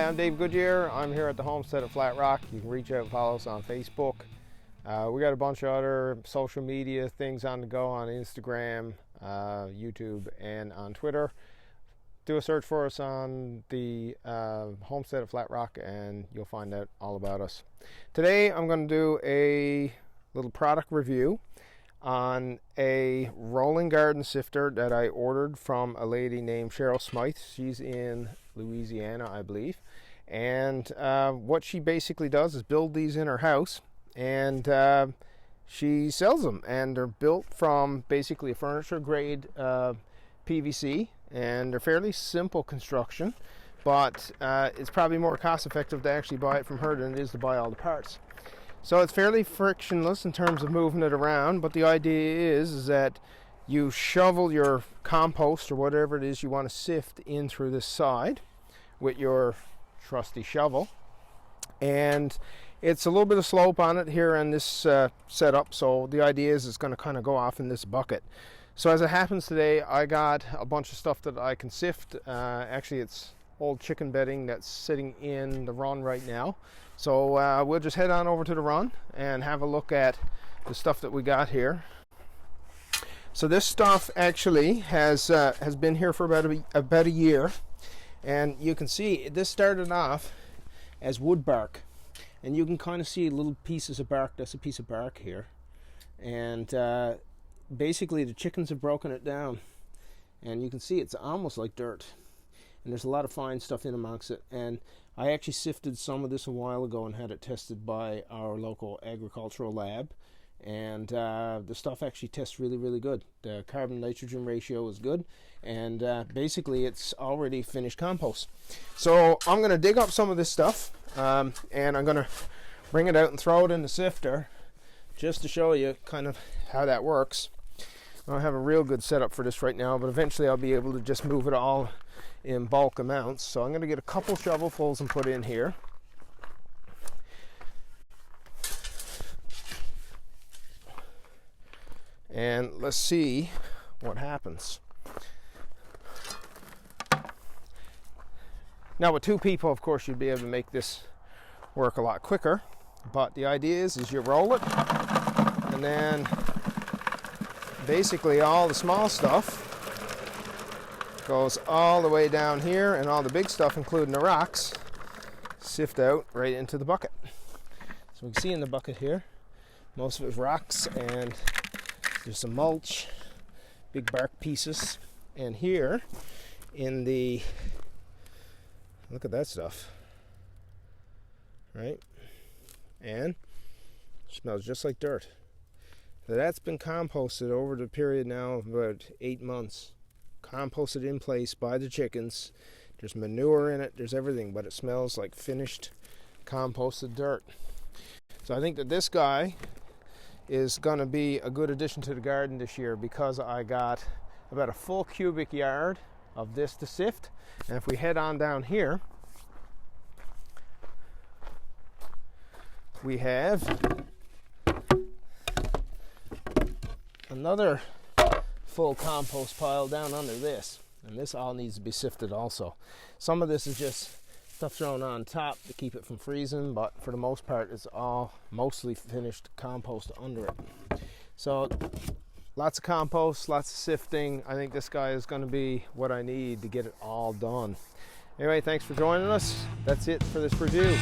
I'm Dave Goodyear. I'm here at the homestead at Flat Rock. You can reach out and follow us on Facebook. We got a bunch of other social media things on the go on Instagram, YouTube, and on Twitter. Do a search for us on the homestead at Flat Rock and you'll find out all about us. Today I'm going to do a little product review on a rolling garden sifter that I ordered from a lady named Cheryl Smythe. She's in Louisiana, I believe. And what she basically does is build these in her house, and she sells them. And they're built from basically a furniture grade PVC, and they're fairly simple construction, but it's probably more cost effective to actually buy it from her than it is to buy all the parts. So it's fairly frictionless in terms of moving it around, but the idea is that you shovel your compost or whatever it is you want to sift in through this side with your trusty shovel. And it's a little bit of slope on it here in this setup, so the idea is it's going to kind of go off in this bucket. So as it happens today, I got a bunch of stuff that I can sift. Actually, it's old chicken bedding that's sitting in the run right now. So we'll just head on over to the run and have a look at the stuff that we got here. So this stuff actually has been here for about a year, and you can see this started off as wood bark, and you can kind of see little pieces of bark. That's a piece of bark here, and basically the chickens have broken it down, and you can see it's almost like dirt. And there's a lot of fine stuff in amongst it, and I actually sifted some of this a while ago and had it tested by our local agricultural lab, and the stuff actually tests really good. The carbon nitrogen ratio is good, and basically it's already finished compost. So I'm going to dig up some of this stuff, and I'm going to bring it out and throw it in the sifter just to show you kind of how that works. I don't have a real good setup for this right now, but eventually I'll be able to just move it all in bulk amounts. So I'm going to get a couple shovelfuls and put in here. And let's see what happens. Now with two people, of course, you'd be able to make this work a lot quicker. But the idea is you roll it, and then basically all the small stuff goes all the way down here, and all the big stuff, including the rocks, sift out right into the bucket. So we can see in the bucket here, most of it is rocks, and there's some mulch, big bark pieces, and here in the, look at that stuff, right? And it smells just like dirt. So that's been composted over the period now of about 8 months. Composted in place by the chickens. There's manure in it, there's everything, but it smells like finished composted dirt. So I think that this guy is going to be a good addition to the garden this year, because I got about a full cubic yard of this to sift. And if we head on down here, we have another full compost pile down under this, and this all needs to be sifted also. Some of this is just stuff thrown on top to keep it from freezing, but for the most part it's all mostly finished compost under it. So lots of compost, lots of sifting. I think this guy is going to be what I need to get it all done. Anyway, thanks for joining us. That's it for this review.